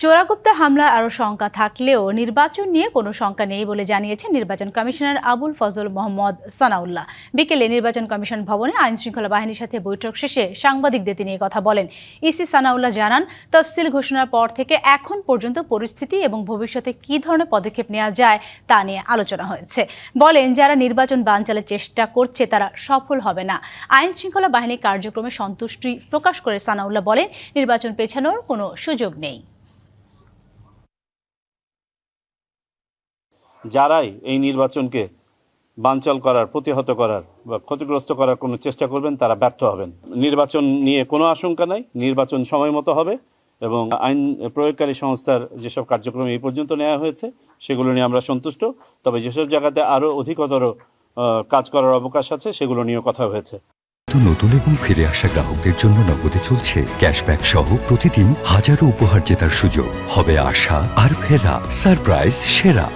চোরাগুপ্তা হামলায় আরও শঙ্কা থাকলেও নির্বাচন নিয়ে কোনো শঙ্কা নেই বলে জানিয়েছেন নির্বাচন কমিশনার আবুল ফজল মোহাম্মদ সানাউল্লাহ। বিকেলে নির্বাচন কমিশন ভবনে আইনশৃঙ্খলা বাহিনীর সাথে বৈঠক শেষে সাংবাদিকদের তিনি কথা বলেন। ইসি সানাউল্লাহ জানান, তফসিল ঘোষণার পর থেকে এখন পর্যন্ত পরিস্থিতি এবং ভবিষ্যতে কী ধরনের পদক্ষেপ নেওয়া যায় তা নিয়ে আলোচনা হয়েছে। বলেন, যারা নির্বাচন বানচালের চেষ্টা করছে তারা সফল হবে না। আইনশৃঙ্খলা বাহিনীর কার্যক্রমে সন্তুষ্টি প্রকাশ করে সানাউল্লাহ বলেন, নির্বাচন পেছানোর কোনো সুযোগ নেই। যারাই এই নির্বাচনকে বানচাল করার, প্রতিহত করার বা ক্ষতিগ্রস্ত করার কোনো চেষ্টা করবেন তারা ব্যর্থ হবেন। নির্বাচন নিয়ে কোনো আশঙ্কা নাই, নির্বাচন সময় মতো হবে এবং আইন প্রয়োগকারী সংস্থার যেসব কার্যক্রম এই পর্যন্ত নেওয়া হয়েছে সেগুলো নিয়ে আমরা সন্তুষ্ট। তবে যেসব জায়গাতে আরও অধিকতর কাজ করার অবকাশ আছে সেগুলো নিয়েও কথা হয়েছে। নতুন এবং ফিরে আসা গ্রাহকদের জন্য নগদে চলছে ক্যাশব্যাক সহ প্রতিদিন হাজারো উপহার জেতার সুযোগ। হবে আশা আর ফেরা, সারপ্রাইজ সেরা।